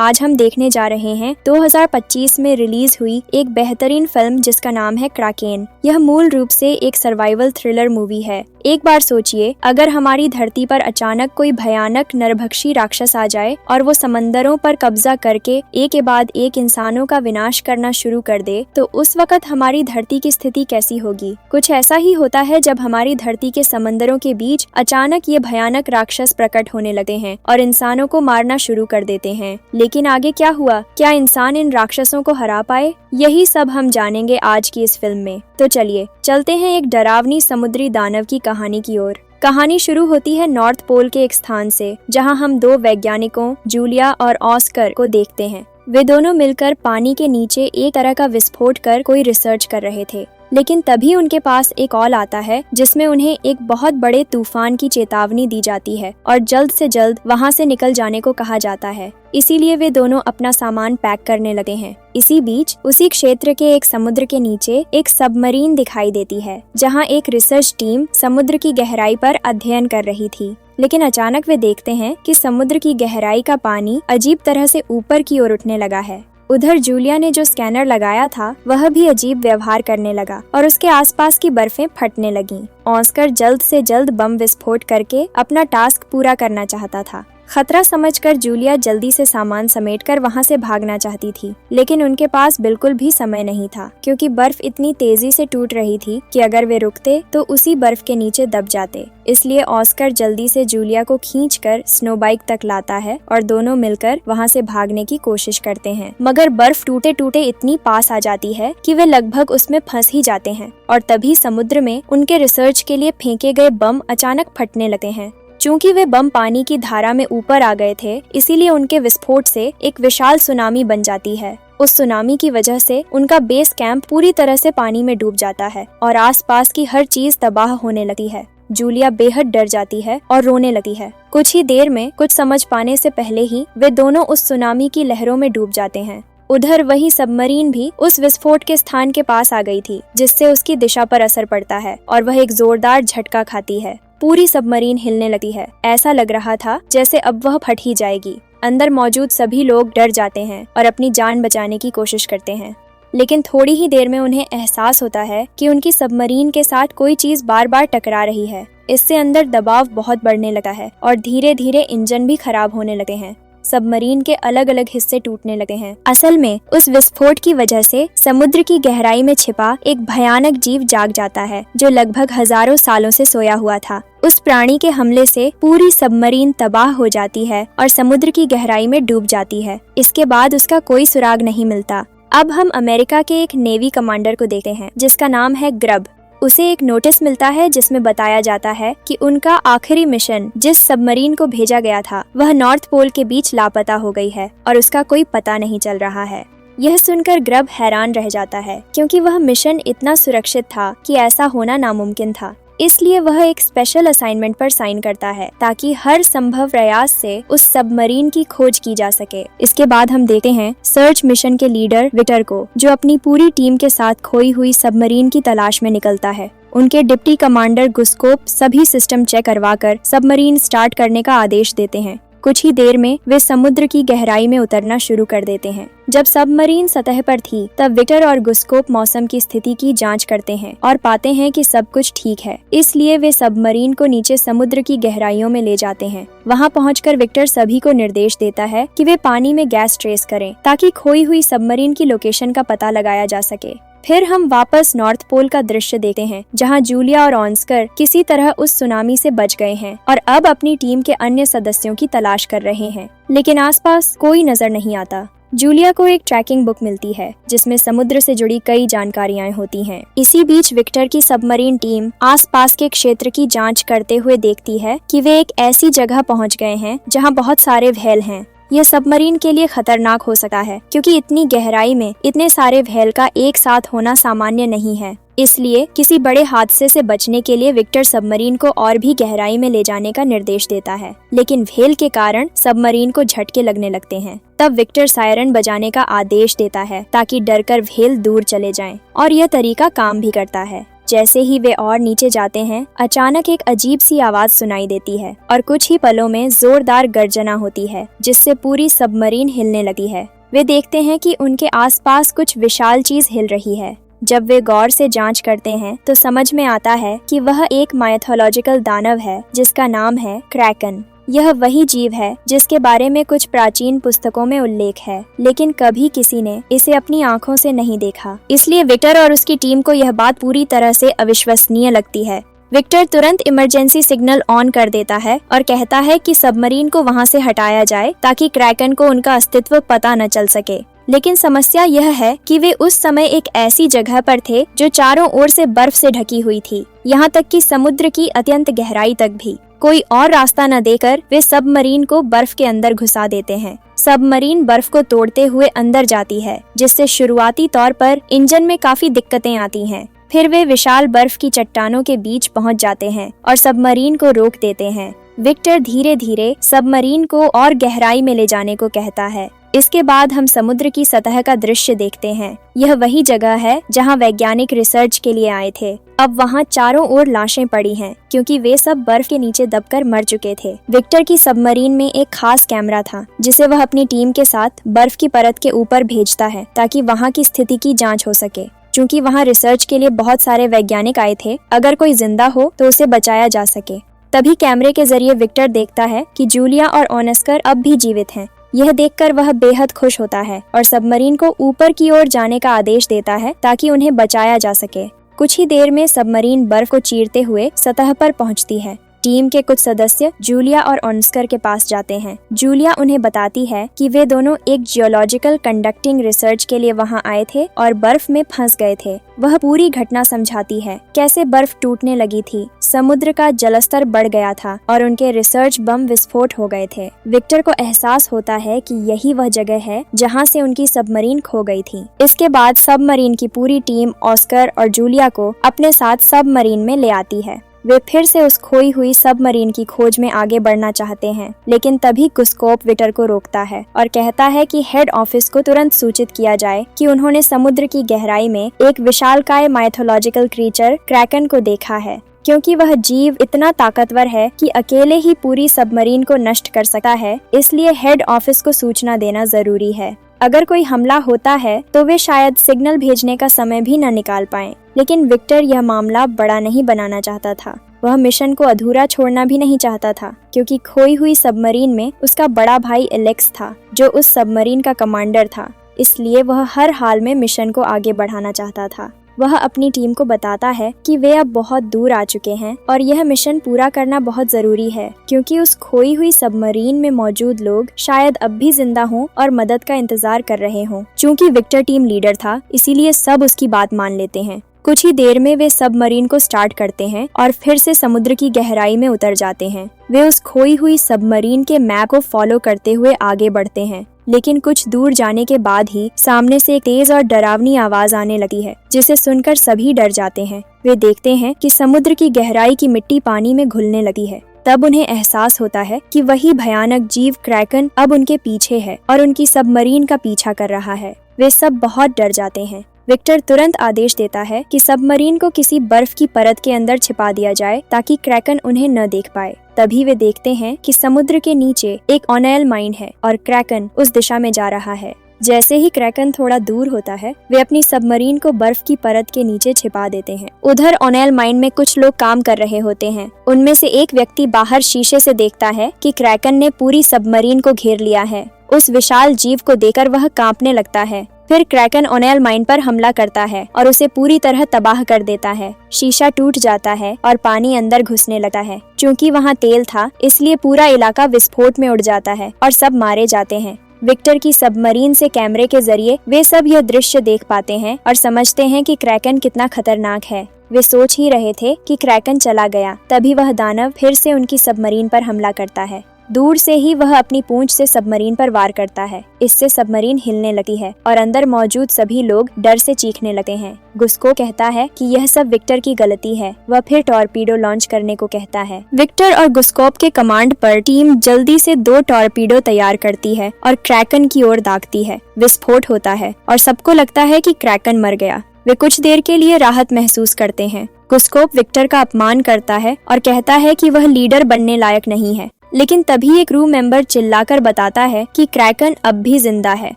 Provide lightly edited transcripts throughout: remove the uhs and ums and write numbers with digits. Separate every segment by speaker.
Speaker 1: आज हम देखने जा रहे हैं 2025 में रिलीज हुई एक बेहतरीन फिल्म जिसका नाम है क्राकेन। यह मूल रूप से एक सर्वाइवल थ्रिलर मूवी है। एक बार सोचिए, अगर हमारी धरती पर अचानक कोई भयानक नरभक्षी राक्षस आ जाए और वो समंदरों पर कब्जा करके एक के बाद एक इंसानों का विनाश करना शुरू कर दे, तो उस वक्त हमारी धरती की स्थिति कैसी होगी। कुछ ऐसा ही होता है जब हमारी धरती के समंदरों के बीच अचानक ये भयानक राक्षस प्रकट होने लगते हैं और इंसानों को मारना शुरू कर देते हैं। लेकिन आगे क्या हुआ? क्या इंसान इन राक्षसों को हरा पाए? यही सब हम जानेंगे आज की इस फिल्म में। तो चलिए चलते हैं एक डरावनी समुद्री दानव की कहानी की ओर। कहानी शुरू होती है नॉर्थ पोल के एक स्थान से, जहां हम दो वैज्ञानिकों जूलिया और ऑस्कर को देखते हैं। वे दोनों मिलकर पानी के नीचे एक तरह का विस्फोट कर कोई रिसर्च कर रहे थे। लेकिन तभी उनके पास एक कॉल आता है जिसमें उन्हें एक बहुत बड़े तूफान की चेतावनी दी जाती है और जल्द से जल्द वहां से निकल जाने को कहा जाता है। इसीलिए वे दोनों अपना सामान पैक करने लगे हैं। इसी बीच उसी क्षेत्र के एक समुद्र के नीचे एक सबमरीन दिखाई देती है, जहां एक रिसर्च टीम समुद्र की गहराई पर अध्ययन कर रही थी। लेकिन अचानक वे देखते हैं कि समुद्र की गहराई का पानी अजीब तरह से ऊपर की ओर उठने लगा है। उधर जूलिया ने जो स्कैनर लगाया था वह भी अजीब व्यवहार करने लगा और उसके आसपास की बर्फें फटने लगीं। ऑस्कर जल्द से जल्द बम विस्फोट करके अपना टास्क पूरा करना चाहता था। खतरा समझकर जूलिया जल्दी से सामान समेटकर वहां से भागना चाहती थी, लेकिन उनके पास बिल्कुल भी समय नहीं था, क्योंकि बर्फ इतनी तेजी से टूट रही थी कि अगर वे रुकते तो उसी बर्फ के नीचे दब जाते। इसलिए ऑस्कर जल्दी से जूलिया को खींचकर स्नो बाइक तक लाता है और दोनों मिलकर वहां से भागने की कोशिश करते हैं। मगर बर्फ टूटे टूटे इतनी पास आ जाती है कि वे लगभग उसमें फंस ही जाते हैं और तभी समुद्र में उनके रिसर्च के लिए फेंके गए बम अचानक फटने लगते हैं। चूंकि वे बम पानी की धारा में ऊपर आ गए थे, इसीलिए उनके विस्फोट से एक विशाल सुनामी बन जाती है। उस सुनामी की वजह से उनका बेस कैंप पूरी तरह से पानी में डूब जाता है और आसपास की हर चीज तबाह होने लगती है। जूलिया बेहद डर जाती है और रोने लगती है। कुछ ही देर में कुछ समझ पाने से पहले ही वे दोनों उस सुनामी की लहरों में डूब जाते हैं। उधर वही सबमरीन भी उस विस्फोट के स्थान के पास आ गई थी, जिससे उसकी दिशा पर असर पड़ता है और वह एक जोरदार झटका खाती है। पूरी सबमरीन हिलने लगती है। ऐसा लग रहा था जैसे अब वह फट ही जाएगी। अंदर मौजूद सभी लोग डर जाते हैं और अपनी जान बचाने की कोशिश करते हैं। लेकिन थोड़ी ही देर में उन्हें एहसास होता है कि उनकी सबमरीन के साथ कोई चीज बार बार टकरा रही है। इससे अंदर दबाव बहुत बढ़ने लगा है और धीरे धीरे इंजन भी खराब होने लगे हैं। सबमरीन के अलग अलग हिस्से टूटने लगे हैं। असल में उस विस्फोट की वजह से समुद्र की गहराई में छिपा एक भयानक जीव जाग जाता है, जो लगभग हजारों सालों से सोया हुआ था। उस प्राणी के हमले से पूरी सबमरीन तबाह हो जाती है और समुद्र की गहराई में डूब जाती है। इसके बाद उसका कोई सुराग नहीं मिलता। अब हम अमेरिका के एक नेवी कमांडर को देखते हैं, जिसका नाम है ग्रब। उसे एक नोटिस मिलता है जिसमें बताया जाता है कि उनका आखिरी मिशन जिस सबमरीन को भेजा गया था वह नॉर्थ पोल के बीच लापता हो गई है और उसका कोई पता नहीं चल रहा है। यह सुनकर ग्रब हैरान रह जाता है, क्योंकि वह मिशन इतना सुरक्षित था कि ऐसा होना नामुमकिन था। इसलिए वह एक स्पेशल असाइनमेंट पर साइन करता है ताकि हर संभव प्रयास से उस सबमरीन की खोज की जा सके। इसके बाद हम देखते हैं सर्च मिशन के लीडर विक्टर को, जो अपनी पूरी टीम के साथ खोई हुई सबमरीन की तलाश में निकलता है। उनके डिप्टी कमांडर गुस्कोप सभी सिस्टम चेक करवाकर सबमरीन स्टार्ट करने का आदेश देते हैं। कुछ ही देर में वे समुद्र की गहराई में उतरना शुरू कर देते हैं। जब सबमरीन सतह पर थी तब विक्टर और गुस्कोप मौसम की स्थिति की जांच करते हैं और पाते हैं कि सब कुछ ठीक है। इसलिए वे सबमरीन को नीचे समुद्र की गहराइयों में ले जाते हैं। वहां पहुंचकर विक्टर सभी को निर्देश देता है कि वे पानी में गैस ट्रेस करें ताकि खोई हुई सबमरीन की लोकेशन का पता लगाया जा सके। फिर हम वापस नॉर्थ पोल का दृश्य देखते हैं, जहां जूलिया और ऑस्कर किसी तरह उस सुनामी से बच गए हैं और अब अपनी टीम के अन्य सदस्यों की तलाश कर रहे हैं। लेकिन आसपास कोई नजर नहीं आता। जूलिया को एक ट्रैकिंग बुक मिलती है जिसमें समुद्र से जुड़ी कई जानकारियां होती हैं। इसी बीच विक्टर की सबमरीन टीम आसपास के क्षेत्र की जांच करते हुए देखती है कि वे एक ऐसी जगह पहुंच गए हैं जहां बहुत सारे व्हेल हैं। यह सबमरीन के लिए खतरनाक हो सकता है, क्योंकि इतनी गहराई में इतने सारे व्हेल का एक साथ होना सामान्य नहीं है। इसलिए किसी बड़े हादसे से बचने के लिए विक्टर सबमरीन को और भी गहराई में ले जाने का निर्देश देता है। लेकिन व्हेल के कारण सबमरीन को झटके लगने लगते हैं। तब विक्टर सायरन बजाने का आदेश देता है ताकि डरकर व्हेल दूर चले जाएं, और यह तरीका काम भी करता है। जैसे ही वे और नीचे जाते हैं, अचानक एक अजीब सी आवाज सुनाई देती है और कुछ ही पलों में जोरदार गर्जना होती है, जिससे पूरी सबमरीन हिलने लगती है। वे देखते हैं कि उनके आसपास कुछ विशाल चीज हिल रही है। जब वे गौर से जांच करते हैं तो समझ में आता है कि वह एक माइथोलॉजिकल दानव है जिसका नाम है क्रैकन। यह वही जीव है जिसके बारे में कुछ प्राचीन पुस्तकों में उल्लेख है, लेकिन कभी किसी ने इसे अपनी आंखों से नहीं देखा। इसलिए विक्टर और उसकी टीम को यह बात पूरी तरह से अविश्वसनीय लगती है। विक्टर तुरंत इमरजेंसी सिग्नल ऑन कर देता है और कहता है कि सबमरीन को वहां से हटाया जाए ताकि क्रैकन को उनका अस्तित्व पता न चल सके। लेकिन समस्या यह है कि वे उस समय एक ऐसी जगह पर थे जो चारों ओर से बर्फ से ढकी हुई थी, यहाँ तक कि समुद्र की अत्यंत गहराई तक भी। कोई और रास्ता न देकर वे सबमरीन को बर्फ के अंदर घुसा देते हैं। सबमरीन बर्फ को तोड़ते हुए अंदर जाती है, जिससे शुरुआती तौर पर इंजन में काफी दिक्कतें आती हैं। फिर वे विशाल बर्फ की चट्टानों के बीच पहुंच जाते हैं और सबमरीन को रोक देते हैं। विक्टर धीरे धीरे सबमरीन को और गहराई में ले जाने को कहता है। इसके बाद हम समुद्र की सतह का दृश्य देखते हैं। यह वही जगह है जहां वैज्ञानिक रिसर्च के लिए आए थे। अब वहां चारों ओर लाशें पड़ी हैं, क्योंकि वे सब बर्फ के नीचे दबकर मर चुके थे। विक्टर की सबमरीन में एक खास कैमरा था, जिसे वह अपनी टीम के साथ बर्फ की परत के ऊपर भेजता है ताकि वहां की स्थिति की जांच हो सके। क्योंकि वहां रिसर्च के लिए बहुत सारे वैज्ञानिक आए थे, अगर कोई जिंदा हो तो उसे बचाया जा सके। तभी कैमरे के जरिए विक्टर देखता है कि जूलिया और ओनेस्कर अब भी जीवित हैं। यह देखकर वह बेहद खुश होता है और सबमरीन को ऊपर की ओर जाने का आदेश देता है ताकि उन्हें बचाया जा सके। कुछ ही देर में सबमरीन बर्फ को चीरते हुए सतह पर पहुंचती है। टीम के कुछ सदस्य जूलिया और ओनेस्कर के पास जाते हैं। जूलिया उन्हें बताती है कि वे दोनों एक जियोलॉजिकल कंडक्टिंग रिसर्च के लिए वहां आए थे और बर्फ में फंस गए थे। वह पूरी घटना समझाती है, कैसे बर्फ टूटने लगी थी, समुद्र का जलस्तर बढ़ गया था और उनके रिसर्च बम विस्फोट हो गए थे। विक्टर को एहसास होता है कि यही वह जगह है जहां से उनकी सबमरीन खो गई थी। इसके बाद सबमरीन की पूरी टीम ऑस्कर और जूलिया को अपने साथ सबमरीन में ले आती है। वे फिर से उस खोई हुई सबमरीन की खोज में आगे बढ़ना चाहते हैं, लेकिन तभी गुस्कोप विक्टर को रोकता है और कहता है कि हेड ऑफिस को तुरंत सूचित किया जाए कि उन्होंने समुद्र की गहराई में एक विशालकाय माइथोलॉजिकल क्रीचर क्रैकन को देखा है। क्योंकि वह जीव इतना ताकतवर है कि अकेले ही पूरी सबमरीन को नष्ट कर सकता है, इसलिए हेड ऑफिस को सूचना देना जरूरी है। अगर कोई हमला होता है तो वे शायद सिग्नल भेजने का समय भी न निकाल पाएं। लेकिन विक्टर यह मामला बड़ा नहीं बनाना चाहता था। वह मिशन को अधूरा छोड़ना भी नहीं चाहता था, क्योंकि खोई हुई सबमरीन में उसका बड़ा भाई एलेक्स था, जो उस सबमरीन का कमांडर था। इसलिए वह हर हाल में मिशन को आगे बढ़ाना चाहता था। वह अपनी टीम को बताता है कि वे अब बहुत दूर आ चुके हैं और यह मिशन पूरा करना बहुत जरूरी है, क्योंकि उस खोई हुई सबमरीन में मौजूद लोग शायद अब भी जिंदा हों और मदद का इंतजार कर रहे हों। चूंकि विक्टर टीम लीडर था, इसीलिए सब उसकी बात मान लेते हैं। कुछ ही देर में वे सबमरीन को स्टार्ट करते हैं और फिर से समुद्र की गहराई में उतर जाते हैं। वे उस खोई हुई सबमरीन के मैप को फॉलो करते हुए आगे बढ़ते हैं, लेकिन कुछ दूर जाने के बाद ही सामने से एक तेज और डरावनी आवाज आने लगती है, जिसे सुनकर सभी डर जाते हैं। वे देखते हैं कि समुद्र की गहराई की मिट्टी पानी में घुलने लगी है। तब उन्हें एहसास होता है कि वही भयानक जीव क्रैकन अब उनके पीछे है और उनकी सबमरीन का पीछा कर रहा है। वे सब बहुत डर जाते हैं। विक्टर तुरंत आदेश देता है कि सबमरीन को किसी बर्फ की परत के अंदर छिपा दिया जाए ताकि क्रैकन उन्हें न देख पाए। तभी वे देखते हैं कि समुद्र के नीचे एक ऑयल माइन है और क्रैकन उस दिशा में जा रहा है। जैसे ही क्रैकन थोड़ा दूर होता है, वे अपनी सबमरीन को बर्फ की परत के नीचे छिपा देते हैं। उधर ऑयल माइन में कुछ लोग काम कर रहे होते हैं। उनमें से एक व्यक्ति बाहर शीशे से देखता है कि क्रैकन ने पूरी सबमरीन को घेर लिया है। उस विशाल जीव को देखकर वह कांपने लगता है। फिर क्रैकन ऑयल माइन पर हमला करता है और उसे पूरी तरह तबाह कर देता है। शीशा टूट जाता है और पानी अंदर घुसने लगता है। चूंकि वहाँ तेल था, इसलिए पूरा इलाका विस्फोट में उड़ जाता है और सब मारे जाते हैं। विक्टर की सबमरीन से कैमरे के जरिए वे सब यह दृश्य देख पाते हैं और समझते हैं कि क्रैकन कितना खतरनाक है। वे सोच ही रहे थे कि क्रैकन चला गया, तभी वह दानव फिर से उनकी सबमरीन पर हमला करता है। दूर से ही वह अपनी पूंछ से सबमरीन पर वार करता है। इससे सबमरीन हिलने लगी है और अंदर मौजूद सभी लोग डर से चीखने लगते हैं। गुस्को कहता है कि यह सब विक्टर की गलती है। वह फिर टॉर्पीडो लॉन्च करने को कहता है। विक्टर और गुस्कोप के कमांड पर टीम जल्दी से 2 टॉर्पीडो तैयार करती है और क्रैकन की ओर दागती है। विस्फोट होता है और सबको लगता है कि क्रैकन मर गया। वे कुछ देर के लिए राहत महसूस करते हैं। गुस्कोप विक्टर का अपमान करता है और कहता है कि वह लीडर बनने लायक नहीं है, लेकिन तभी एक क्रू मेंबर चिल्लाकर बताता है कि क्रैकन अब भी जिंदा है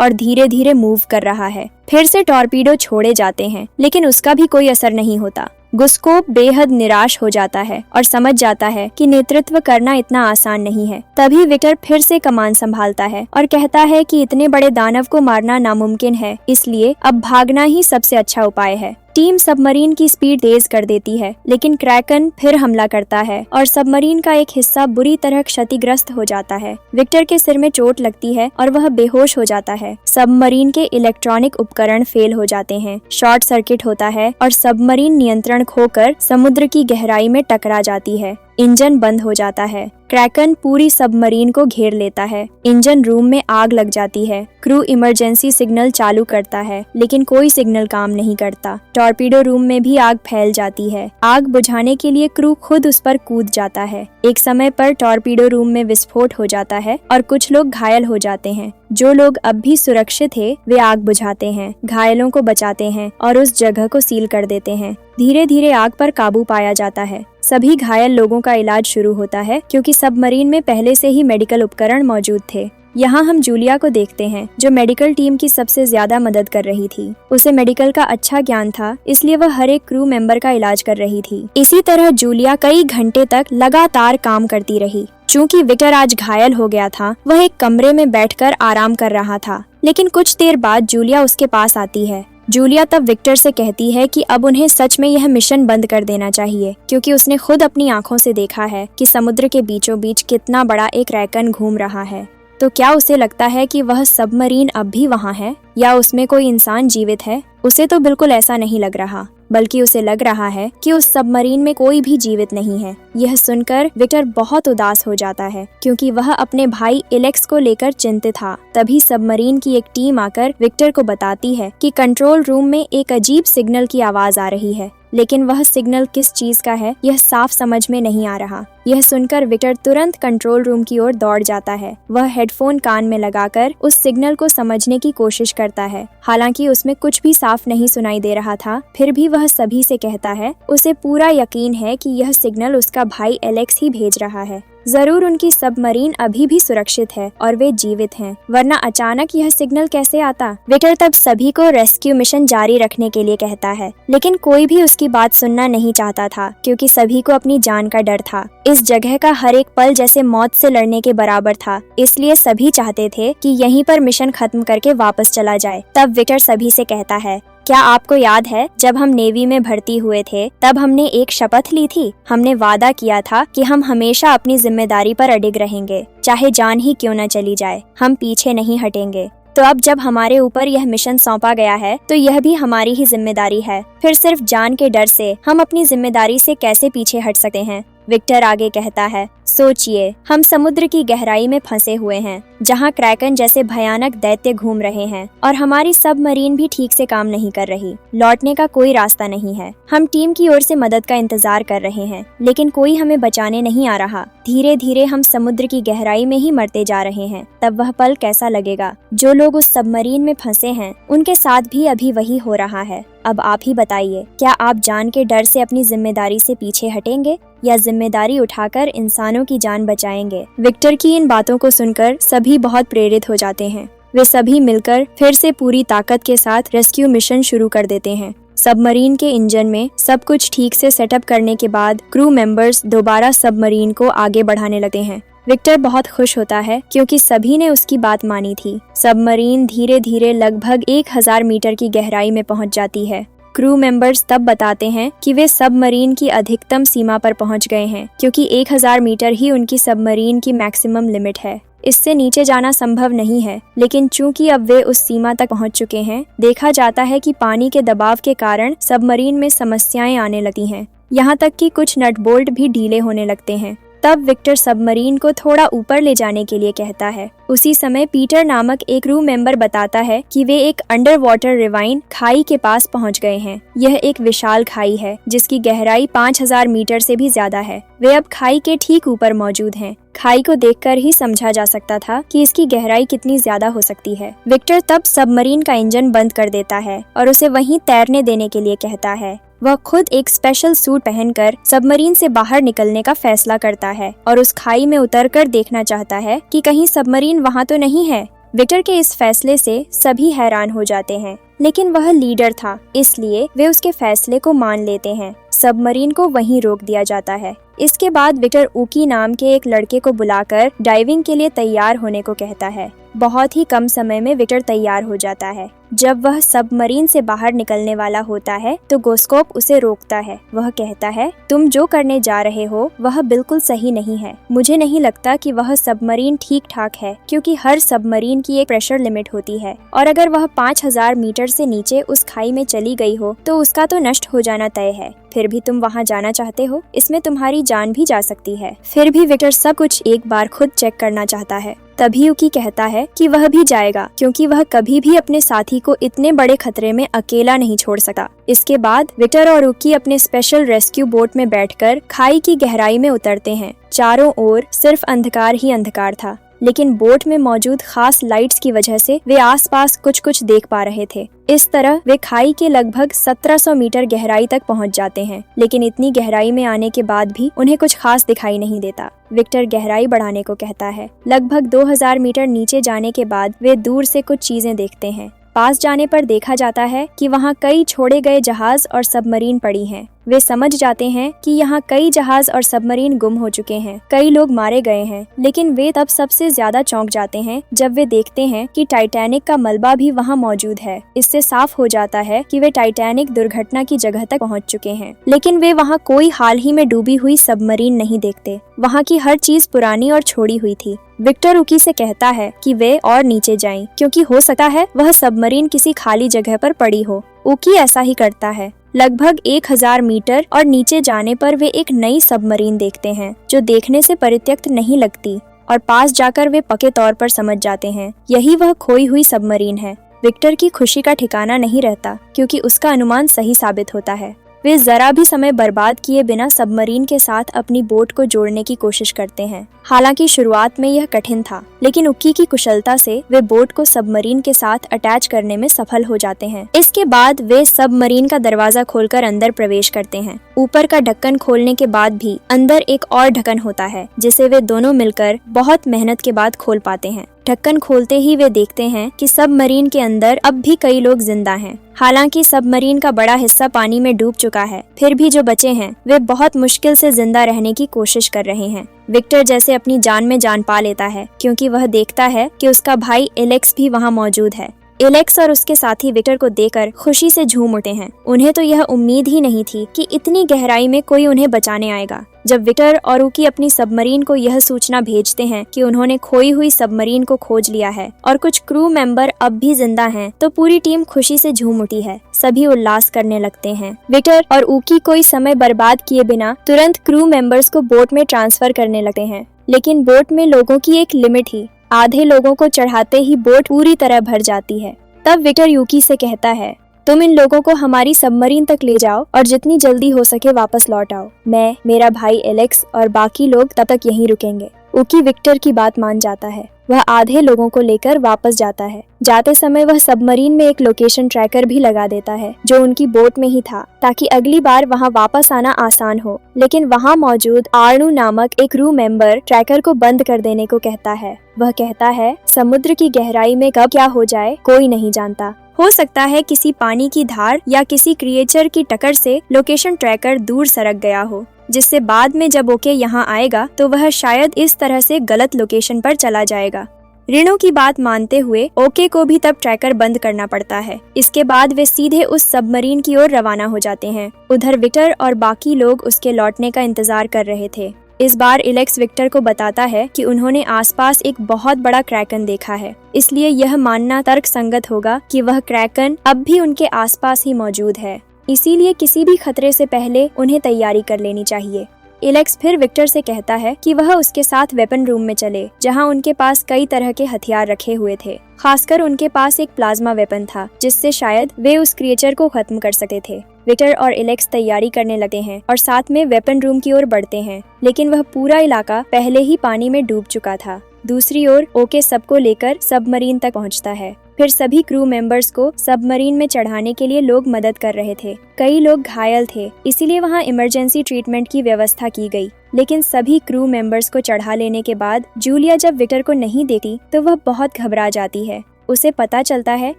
Speaker 1: और धीरे धीरे मूव कर रहा है। फिर से टॉर्पीडो छोड़े जाते हैं, लेकिन उसका भी कोई असर नहीं होता। गुस्कोप बेहद निराश हो जाता है और समझ जाता है कि नेतृत्व करना इतना आसान नहीं है। तभी विक्टर फिर से कमान संभालता है और कहता है कि इतने बड़े दानव को मारना नामुमकिन है, इसलिए अब भागना ही सबसे अच्छा उपाय है। टीम सबमरीन की स्पीड तेज कर देती है, लेकिन क्रैकन फिर हमला करता है और सबमरीन का एक हिस्सा बुरी तरह क्षतिग्रस्त हो जाता है। विक्टर के सिर में चोट लगती है और वह बेहोश हो जाता है। सबमरीन के इलेक्ट्रॉनिक उपकरण फेल हो जाते हैं, शॉर्ट सर्किट होता है और सबमरीन नियंत्रण खोकर समुद्र की गहराई में टकरा जाती है। इंजन बंद हो जाता है। क्रैकन पूरी सबमरीन को घेर लेता है। इंजन रूम में आग लग जाती है। क्रू इमरजेंसी सिग्नल चालू करता है, लेकिन कोई सिग्नल काम नहीं करता। टॉर्पीडो रूम में भी आग फैल जाती है। आग बुझाने के लिए क्रू खुद उस पर कूद जाता है। एक समय पर टॉर्पीडो रूम में विस्फोट हो जाता है और कुछ लोग घायल हो जाते हैं। जो लोग अब भी सुरक्षित थे वे आग बुझाते हैं, घायलों को बचाते हैं और उस जगह को सील कर देते हैं। धीरे धीरे आग पर काबू पाया जाता है। सभी घायल लोगों का इलाज शुरू होता है, क्योंकि सबमरीन में पहले से ही मेडिकल उपकरण मौजूद थे। यहाँ हम जूलिया को देखते हैं, जो मेडिकल टीम की सबसे ज्यादा मदद कर रही थी। उसे मेडिकल का अच्छा ज्ञान था, इसलिए वह हर एक क्रू मेंबर का इलाज कर रही थी। इसी तरह जूलिया कई घंटे तक लगातार काम करती रही। चूँकि विक्टर आज घायल हो गया था, वह एक कमरे में बैठकर आराम कर रहा था। लेकिन कुछ देर बाद जूलिया उसके पास आती है। जूलिया तब विक्टर से कहती है कि अब उन्हें सच में यह मिशन बंद कर देना चाहिए, क्योंकि उसने खुद अपनी आंखों से देखा है कि समुद्र के बीचों बीच कितना बड़ा एक क्रैकन घूम रहा है। तो क्या उसे लगता है कि वह सबमरीन अब भी वहाँ है, या उसमें कोई इंसान जीवित है? उसे तो बिल्कुल ऐसा नहीं लग रहा, बल्कि उसे लग रहा है कि उस सबमरीन में कोई भी जीवित नहीं है। यह सुनकर विक्टर बहुत उदास हो जाता है, क्योंकि वह अपने भाई एलेक्स को लेकर चिंतित था। तभी सबमरीन की एक टीम आकर विक्टर को बताती है कि कंट्रोल रूम में एक अजीब सिग्नल की आवाज आ रही है, लेकिन वह सिग्नल किस चीज का है यह साफ समझ में नहीं आ रहा। यह सुनकर विक्टर तुरंत कंट्रोल रूम की ओर दौड़ जाता है। वह हेडफोन कान में लगाकर उस सिग्नल को समझने की कोशिश करता है। हालांकि उसमें कुछ भी साफ नहीं सुनाई दे रहा था, फिर भी वह सभी से कहता है उसे पूरा यकीन है कि यह सिग्नल उसका भाई एलेक्स ही भेज रहा है। जरूर उनकी सबमरीन अभी भी सुरक्षित है और वे जीवित हैं, वरना अचानक यह सिग्नल कैसे आता? विक्टर तब सभी को रेस्क्यू मिशन जारी रखने के लिए कहता है, लेकिन कोई भी उसकी बात सुनना नहीं चाहता था, क्योंकि सभी को अपनी जान का डर था। इस जगह का हर एक पल जैसे मौत से लड़ने के बराबर था, इसलिए सभी चाहते थे कि यहीं पर मिशन खत्म करके वापस चला जाए। तब विक्टर सभी से कहता है, क्या आपको याद है जब हम नेवी में भर्ती हुए थे, तब हमने एक शपथ ली थी। हमने वादा किया था कि हम हमेशा अपनी जिम्मेदारी पर अडिग रहेंगे, चाहे जान ही क्यों न चली जाए, हम पीछे नहीं हटेंगे। तो अब जब हमारे ऊपर यह मिशन सौंपा गया है, तो यह भी हमारी ही जिम्मेदारी है। फिर सिर्फ जान के डर से हम अपनी जिम्मेदारी से कैसे पीछे हट सकते हैं? विक्टर आगे कहता है, सोचिए, हम समुद्र की गहराई में फंसे हुए हैं, जहां क्रैकन जैसे भयानक दैत्य घूम रहे हैं, और हमारी सबमरीन भी ठीक से काम नहीं कर रही। लौटने का कोई रास्ता नहीं है। हम टीम की ओर से मदद का इंतजार कर रहे हैं, लेकिन कोई हमें बचाने नहीं आ रहा। धीरे धीरे हम समुद्र की गहराई में ही मरते जा रहे हैं। तब वह पल कैसा लगेगा? जो लोग उस सबमरीन में फंसे हैं, उनके साथ भी अभी वही हो रहा है। अब आप ही बताइए, क्या आप जान के डर से अपनी जिम्मेदारी से पीछे हटेंगे, या जिम्मेदारी उठाकर इंसानों की जान बचाएंगे? विक्टर की इन बातों को सुनकर सभी बहुत प्रेरित हो जाते हैं। वे सभी मिलकर फिर से पूरी ताकत के साथ रेस्क्यू मिशन शुरू कर देते हैं। सबमरीन के इंजन में सब कुछ ठीक से सेटअप करने के बाद क्रू मेंबर्स दोबारा सबमरीन को आगे बढ़ाने लगते हैं। विक्टर बहुत खुश होता है, क्योंकि सभी ने उसकी बात मानी थी। सबमरीन धीरे धीरे लगभग 1000 मीटर की गहराई में पहुंच जाती है। क्रू मेंबर्स तब बताते हैं कि वे सबमरीन की अधिकतम सीमा पर पहुंच गए हैं, क्योंकि 1000 मीटर ही उनकी सबमरीन की मैक्सिमम लिमिट है। इससे नीचे जाना संभव नहीं है, लेकिन चूंकि अब वे उस सीमा तक पहुंच चुके हैं, देखा जाता है कि पानी के दबाव के कारण सबमरीन में समस्याएं आने लगती हैं। यहाँ तक कि कुछ नट बोल्ट भी ढीले होने लगते हैं। तब विक्टर सबमरीन को थोड़ा ऊपर ले जाने के लिए कहता है। उसी समय पीटर नामक एक क्रू मेंबर बताता है कि वे एक अंडर वाटर रिवाइन खाई के पास पहुंच गए हैं। यह एक विशाल खाई है जिसकी गहराई 5000 मीटर से भी ज्यादा है। वे अब खाई के ठीक ऊपर मौजूद हैं। खाई को देखकर ही समझा जा सकता था कि इसकी गहराई कितनी ज्यादा हो सकती है। विक्टर तब सबमरीन का इंजन बंद कर देता है और उसे वहीं तैरने देने के लिए कहता है। वह खुद एक स्पेशल सूट पहनकर सबमरीन से बाहर निकलने का फैसला करता है और उस खाई में उतरकर देखना चाहता है कि कहीं सबमरीन वहां तो नहीं है। विक्टर के इस फैसले से सभी हैरान हो जाते हैं, लेकिन वह लीडर था, इसलिए वे उसके फैसले को मान लेते हैं। सबमरीन को वहीं रोक दिया जाता है। इसके बाद विक्टर ऊकी नाम के एक लड़के को बुलाकर डाइविंग के लिए तैयार होने को कहता है। बहुत ही कम समय में विक्टर तैयार हो जाता है। जब वह सबमरीन से बाहर निकलने वाला होता है तो गोस्कोप उसे रोकता है। वह कहता है, तुम जो करने जा रहे हो वह बिल्कुल सही नहीं है। मुझे नहीं लगता कि वह सबमरीन ठीक ठाक है, क्योंकि हर सबमरीन की एक प्रेशर लिमिट होती है और अगर वह 5000 मीटर से नीचे उस खाई में चली गई हो तो उसका तो नष्ट हो जाना तय है। फिर भी तुम वहां जाना चाहते हो, इसमें तुम्हारी जान भी जा सकती है। फिर भी विक्टर सब कुछ एक बार खुद चेक करना चाहता है। तभी यूकी कहता है कि वह भी जाएगा, क्योंकि वह कभी भी अपने साथी को इतने बड़े खतरे में अकेला नहीं छोड़ सकता। इसके बाद विक्टर और यूकी अपने स्पेशल रेस्क्यू बोट में बैठकर खाई की गहराई में उतरते हैं। चारों ओर सिर्फ अंधकार ही अंधकार था, लेकिन बोट में मौजूद खास लाइट्स की वजह से वे आसपास कुछ देख पा रहे थे। इस तरह वे खाई के लगभग 1700 मीटर गहराई तक पहुंच जाते हैं, लेकिन इतनी गहराई में आने के बाद भी उन्हें कुछ खास दिखाई नहीं देता। विक्टर गहराई बढ़ाने को कहता है। लगभग 2000 मीटर नीचे जाने के बाद वे दूर से कुछ चीजें देखते हैं। पास जाने पर देखा जाता है कि वहाँ कई छोड़े गए जहाज और सबमरीन पड़ी हैं। वे समझ जाते हैं कि यहाँ कई जहाज और सबमरीन गुम हो चुके हैं, कई लोग मारे गए हैं। लेकिन वे तब सबसे ज्यादा चौंक जाते हैं जब वे देखते हैं कि टाइटैनिक का मलबा भी वहाँ मौजूद है। इससे साफ हो जाता है कि वे टाइटैनिक दुर्घटना की जगह तक पहुँच चुके हैं, लेकिन वे वहाँ कोई हाल ही में डूबी हुई सबमरीन नहीं देखते। वहाँ की हर चीज पुरानी और छोड़ी हुई थी। विक्टर यूकी से कहता है कि वे और नीचे जाएं, क्योंकि हो सकता है वह सबमरीन किसी खाली जगह पर पड़ी हो। यूकी ऐसा ही करता है। लगभग 1000 मीटर और नीचे जाने पर वे एक नई सबमरीन देखते हैं, जो देखने से परित्यक्त नहीं लगती, और पास जाकर वे पक्के तौर पर समझ जाते हैं यही वह खोई हुई सबमरीन है। विक्टर की खुशी का ठिकाना नहीं रहता, क्योंकि उसका अनुमान सही साबित होता है। वे जरा भी समय बर्बाद किए बिना सबमरीन के साथ अपनी बोट को जोड़ने की कोशिश करते हैं। हालांकि शुरुआत में यह कठिन था, लेकिन यूकी की कुशलता से वे बोट को सबमरीन के साथ अटैच करने में सफल हो जाते हैं। इसके बाद वे सबमरीन का दरवाजा खोलकर अंदर प्रवेश करते हैं। ऊपर का ढक्कन खोलने के बाद भी अंदर एक और ढक्कन होता है, जिसे वे दोनों मिलकर बहुत मेहनत के बाद खोल पाते हैं। ढक्कन खोलते ही वे देखते हैं कि सबमरीन के अंदर अब भी कई लोग जिंदा हैं। हालांकि सबमरीन का बड़ा हिस्सा पानी में डूब चुका है, फिर भी जो बचे हैं वे बहुत मुश्किल से जिंदा रहने की कोशिश कर रहे हैं। विक्टर जैसे अपनी जान में जान पा लेता है, क्योंकि वह देखता है कि उसका भाई एलेक्स भी वहाँ मौजूद है। एलेक्स और उसके साथी विक्टर को देखकर खुशी से झूम उठे हैं। उन्हें तो यह उम्मीद ही नहीं थी कि इतनी गहराई में कोई उन्हें बचाने आएगा। जब विक्टर और यूकी अपनी सबमरीन को यह सूचना भेजते हैं कि उन्होंने खोई हुई सबमरीन को खोज लिया है और कुछ क्रू मेंबर अब भी जिंदा हैं, तो पूरी टीम खुशी से झूम उठी है। सभी उल्लास करने लगते हैं। विक्टर और यूकी कोई समय बर्बाद किए बिना तुरंत क्रू मेंबर्स को बोट में ट्रांसफर करने लगते हैं, लेकिन बोट में लोगों की एक लिमिट थी। आधे लोगों को चढ़ाते ही बोट पूरी तरह भर जाती है। तब विक्टर यूकी से कहता है, तुम इन लोगों को हमारी सबमरीन तक ले जाओ और जितनी जल्दी हो सके वापस लौट आओ। मैं, मेरा भाई एलेक्स और बाकी लोग तब तक यहीं रुकेंगे। यूकी विक्टर की बात मान जाता है। वह आधे लोगों को लेकर वापस जाता है। जाते समय वह सबमरीन में एक लोकेशन ट्रैकर भी लगा देता है, जो उनकी बोट में ही था, ताकि अगली बार वहां वापस आना आसान हो। लेकिन वहां मौजूद आर्नू नामक एक क्रू मेंबर ट्रैकर को बंद कर देने को कहता है। वह कहता है, समुद्र की गहराई में कब क्या हो जाए कोई नहीं जानता। हो सकता है किसी पानी की धार या किसी क्रिएचर की टक्कर से लोकेशन ट्रैकर दूर सरक गया हो, जिससे बाद में जब ओके यहाँ आएगा तो वह शायद इस तरह से गलत लोकेशन पर चला जाएगा। ऋणों की बात मानते हुए ओके को भी तब ट्रैकर बंद करना पड़ता है। इसके बाद वे सीधे उस सबमरीन की ओर रवाना हो जाते हैं। उधर विक्टर और बाकी लोग उसके लौटने का इंतजार कर रहे थे। इस बार एलेक्स विक्टर को बताता है कि उन्होंने आसपास एक बहुत बड़ा क्रैकन देखा है, इसलिए यह मानना तर्कसंगत होगा कि वह क्रैकन अब भी उनके आसपास ही मौजूद है। इसीलिए किसी भी खतरे से पहले उन्हें तैयारी कर लेनी चाहिए। एलेक्स फिर विक्टर से कहता है कि वह उसके साथ वेपन रूम में चले, जहां उनके पास कई तरह के हथियार रखे हुए थे। खासकर उनके पास एक प्लाज्मा वेपन था, जिससे शायद वे उस क्रिएचर को खत्म कर सकते थे। विक्टर और एलेक्स तैयारी करने लगते हैं और साथ में वेपन रूम की ओर बढ़ते हैं, लेकिन वह पूरा इलाका पहले ही पानी में डूब चुका था। दूसरी ओर ओके सबको लेकर सबमरीन तक पहुंचता है। फिर सभी क्रू मेंबर्स को सबमरीन में चढ़ाने के लिए लोग मदद कर रहे थे। कई लोग घायल थे, इसीलिए वहां इमरजेंसी ट्रीटमेंट की व्यवस्था की गई। लेकिन सभी क्रू मेंबर्स को चढ़ा लेने के बाद जूलिया जब विक्टर को नहीं देखती तो वह बहुत घबरा जाती है। उसे पता चलता है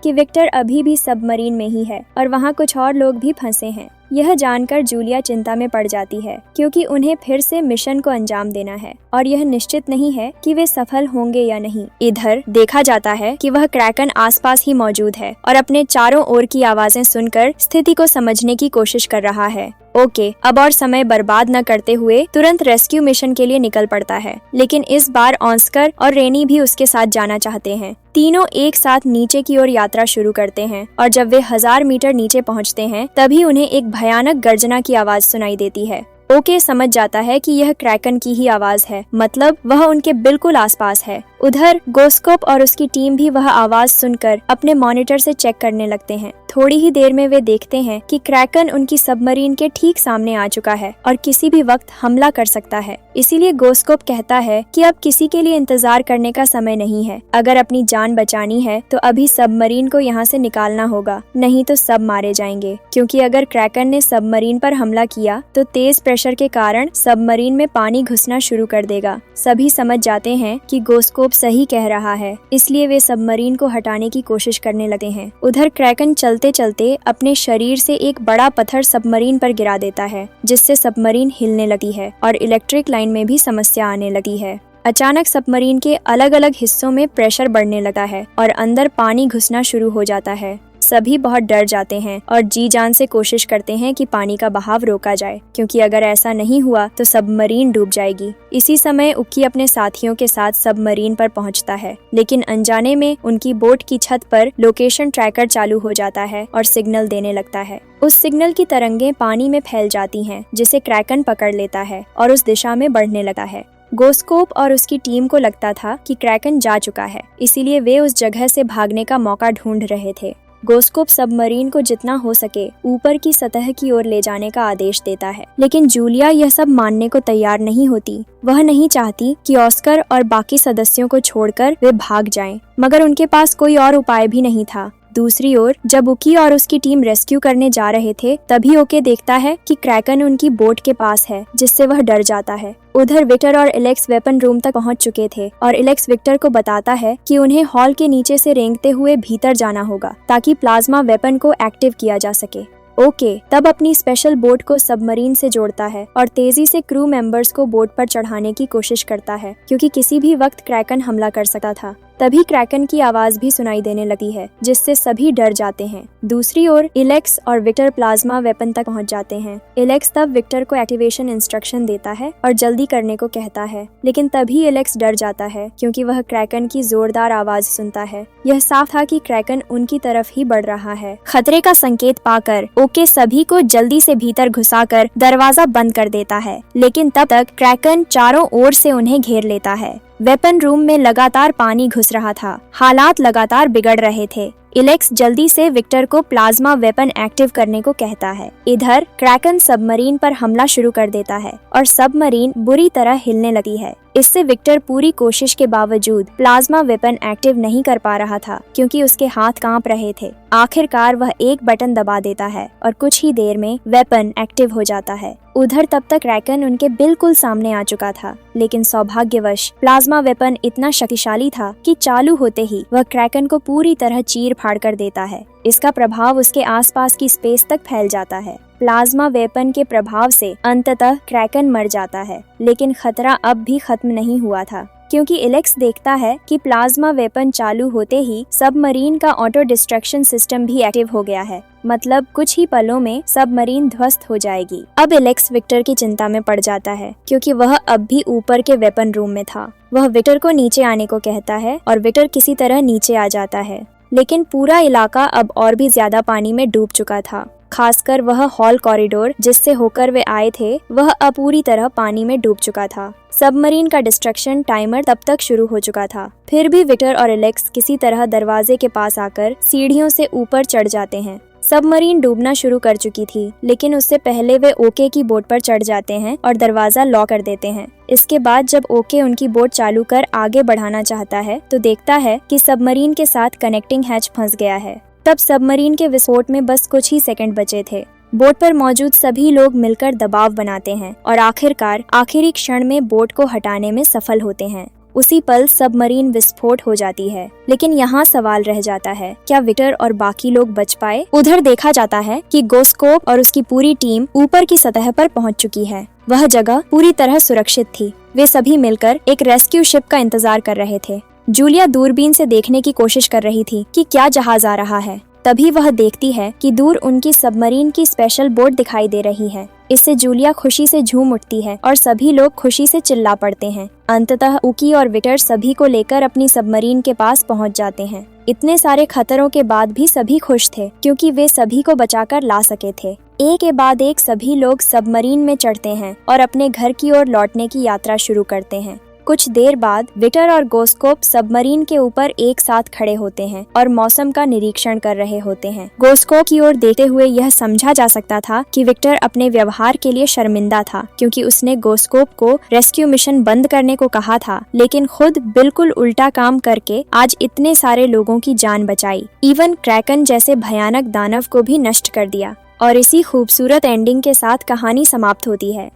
Speaker 1: कि विक्टर अभी भी सबमरीन में ही है और वहाँ कुछ और लोग भी फंसे हैं। यह जानकर जूलिया चिंता में पड़ जाती है, क्योंकि उन्हें फिर से मिशन को अंजाम देना है और यह निश्चित नहीं है कि वे सफल होंगे या नहीं। इधर देखा जाता है कि वह क्रैकन आसपास ही मौजूद है और अपने चारों ओर की आवाजें सुनकर स्थिति को समझने की कोशिश कर रहा है। ओके अब और समय बर्बाद न करते हुए तुरंत रेस्क्यू मिशन के लिए निकल पड़ता है, लेकिन इस बार ऑस्कर और रेनी भी उसके साथ जाना चाहते हैं। तीनों एक साथ नीचे की ओर यात्रा शुरू करते हैं और जब वे 1000 मीटर नीचे पहुंचते हैं तभी उन्हें एक भयानक गर्जना की आवाज सुनाई देती है। ओके समझ जाता है कि यह क्रैकन की ही आवाज है, मतलब वह उनके बिल्कुल आसपास है। उधर गोस्कोप और उसकी टीम भी वह आवाज सुनकर अपने मॉनिटर से चेक करने लगते हैं। थोड़ी ही देर में वे देखते हैं कि क्रैकन उनकी सबमरीन के ठीक सामने आ चुका है और किसी भी वक्त हमला कर सकता है। इसीलिए गोस्कोप कहता है कि अब किसी के लिए इंतजार करने का समय नहीं है। अगर अपनी जान बचानी है तो अभी सबमरीन को यहाँ से निकालना होगा, नहीं तो सब मारे जाएंगे। क्योंकि अगर क्रैकन ने सबमरीन पर हमला किया तो तेज प्रेशर के कारण सबमरीन में पानी घुसना शुरू कर देगा। सभी समझ जाते हैं कि गोस्कोप सही कह रहा है, इसलिए वे सबमरीन को हटाने की कोशिश करने लगे हैं। उधर क्रैकन चलते चलते अपने शरीर से एक बड़ा पत्थर सबमरीन पर गिरा देता है, जिससे सबमरीन हिलने लगी है और इलेक्ट्रिक लाइन में भी समस्या आने लगी है। अचानक सबमरीन के अलग अलग हिस्सों में प्रेशर बढ़ने लगा है और अंदर पानी घुसना शुरू हो जाता है। सभी बहुत डर जाते हैं और जी जान से कोशिश करते हैं कि पानी का बहाव रोका जाए, क्योंकि अगर ऐसा नहीं हुआ तो सबमरीन डूब जाएगी। इसी समय उक्की अपने साथियों के साथ सबमरीन पर पहुंचता है, लेकिन अनजाने में उनकी बोट की छत पर लोकेशन ट्रैकर चालू हो जाता है और सिग्नल देने लगता है। उस सिग्नल की तरंगें पानी में फैल जाती हैं, जिसे क्रैकन पकड़ लेता है और उस दिशा में बढ़ने लगा है। गोस्कोप और उसकी टीम को लगता था कि क्रैकन जा चुका है, इसीलिए वे उस जगह से भागने का मौका ढूंढ रहे थे। गोस्कोप सबमरीन को जितना हो सके ऊपर की सतह की ओर ले जाने का आदेश देता है, लेकिन जूलिया यह सब मानने को तैयार नहीं होती। वह नहीं चाहती कि ऑस्कर और बाकी सदस्यों को छोड़कर वे भाग जाएं, मगर उनके पास कोई और उपाय भी नहीं था। दूसरी ओर जब उकी और उसकी टीम रेस्क्यू करने जा रहे थे, तभी ओके देखता है कि क्रैकन उनकी बोट के पास है, जिससे वह डर जाता है। उधर विक्टर और एलेक्स वेपन रूम तक पहुंच चुके थे और एलेक्स विक्टर को बताता है कि उन्हें हॉल के नीचे से रेंगते हुए भीतर जाना होगा, ताकि प्लाज्मा वेपन को एक्टिव किया जा सके। ओके तब अपनी स्पेशल बोट को सबमरीन से जोड़ता है और तेजी से क्रू मेंबर्स को बोट पर चढ़ाने की कोशिश करता है, क्योंकि किसी भी वक्त क्रैकन हमला कर सकता था। तभी क्रैकन की आवाज भी सुनाई देने लगी है, जिससे सभी डर जाते हैं। दूसरी ओर एलेक्स और विक्टर प्लाज्मा वेपन तक पहुंच जाते हैं। एलेक्स तब विक्टर को एक्टिवेशन इंस्ट्रक्शन देता है और जल्दी करने को कहता है, लेकिन तभी एलेक्स डर जाता है, क्योंकि वह क्रैकन की जोरदार आवाज सुनता है। यह साफ था कि क्रैकन उनकी तरफ ही बढ़ रहा है। खतरे का संकेत पाकर ओके सभी को जल्दी से भीतर घुसाकर दरवाजा बंद कर देता है, लेकिन तब तक क्रैकन चारों ओर से उन्हें घेर लेता है। वेपन रूम में लगातार पानी घुस रहा था, हालात लगातार बिगड़ रहे थे। एलेक्स जल्दी से विक्टर को प्लाज्मा वेपन एक्टिव करने को कहता है। इधर क्रैकन सबमरीन पर हमला शुरू कर देता है और सबमरीन बुरी तरह हिलने लगी है। इससे विक्टर पूरी कोशिश के बावजूद प्लाज्मा वेपन एक्टिव नहीं कर पा रहा था, क्योंकि उसके हाथ कांप रहे थे। आखिरकार वह एक बटन दबा देता है और कुछ ही देर में वेपन एक्टिव हो जाता है। उधर तब तक क्रैकन उनके बिल्कुल सामने आ चुका था, लेकिन सौभाग्यवश प्लाज्मा वेपन इतना शक्तिशाली था कि चालू होते ही वह क्रैकन को पूरी तरह चीर फाड़ कर देता है। इसका प्रभाव उसके आसपास की स्पेस तक फैल जाता है। प्लाज्मा वेपन के प्रभाव से अंततः क्रैकन मर जाता है, लेकिन खतरा अब भी खत्म नहीं हुआ था, क्योंकि एलेक्स देखता है कि प्लाज्मा वेपन चालू होते ही सबमरीन का ऑटो डिस्ट्रक्शन सिस्टम भी एक्टिव हो गया है। मतलब कुछ ही पलों में सबमरीन ध्वस्त हो जाएगी। अब एलेक्स विक्टर की चिंता में पड़ जाता है, क्योंकि वह अब भी ऊपर के वेपन रूम में था। वह विक्टर को नीचे आने को कहता है और विक्टर किसी तरह नीचे आ जाता है, लेकिन पूरा इलाका अब और भी ज्यादा पानी में डूब चुका था। खासकर वह हॉल कॉरिडोर जिससे होकर वे आए थे, वह अब पूरी तरह पानी में डूब चुका था। सबमरीन का डिस्ट्रक्शन टाइमर तब तक शुरू हो चुका था। फिर भी विक्टर और एलेक्स किसी तरह दरवाजे के पास आकर सीढ़ियों से ऊपर चढ़ जाते हैं। सबमरीन डूबना शुरू कर चुकी थी, लेकिन उससे पहले वे ओके की बोट पर चढ़ जाते हैं और दरवाजा लॉक कर देते हैं। इसके बाद जब ओके उनकी बोट चालू कर आगे बढ़ाना चाहता है तो देखता है कि सबमरीन के साथ कनेक्टिंग हैच फंस गया है। तब सबमरीन के विस्फोट में बस कुछ ही सेकंड बचे थे। बोट पर मौजूद सभी लोग मिलकर दबाव बनाते हैं और आखिरकार आखिरी क्षण में बोट को हटाने में सफल होते हैं। उसी पल सबमरीन विस्फोट हो जाती है। लेकिन यहाँ सवाल रह जाता है, क्या विक्टर और बाकी लोग बच पाए? उधर देखा जाता है कि गोस्कोप और उसकी पूरी टीम ऊपर की सतह पर पहुँच चुकी है। वह जगह पूरी तरह सुरक्षित थी। वे सभी मिलकर एक रेस्क्यू शिप का इंतजार कर रहे थे। जूलिया दूरबीन से देखने की कोशिश कर रही थी कि क्या जहाज आ रहा है। तभी वह देखती है कि दूर उनकी सबमरीन की स्पेशल बोट दिखाई दे रही है। इससे जूलिया खुशी से झूम उठती है और सभी लोग खुशी से चिल्ला पड़ते हैं। अंततः उकी और विक्टर सभी को लेकर अपनी सबमरीन के पास पहुंच जाते हैं। इतने सारे खतरों के बाद भी सभी खुश थे, क्योंकि वे सभी को बचाकर ला सके थे। एक के बाद एक सभी लोग सबमरीन में चढ़ते हैं और अपने घर की ओर लौटने की यात्रा शुरू करते हैं। कुछ देर बाद विक्टर और गोस्कोप सबमरीन के ऊपर एक साथ खड़े होते हैं और मौसम का निरीक्षण कर रहे होते हैं। गोस्कोप की ओर देखते हुए यह समझा जा सकता था कि विक्टर अपने व्यवहार के लिए शर्मिंदा था, क्योंकि उसने गोस्कोप को रेस्क्यू मिशन बंद करने को कहा था, लेकिन खुद बिल्कुल उल्टा काम करके आज इतने सारे लोगों की जान बचाई। इवन क्रैकन जैसे भयानक दानव को भी नष्ट कर दिया। और इसी खूबसूरत एंडिंग के साथ कहानी समाप्त होती है।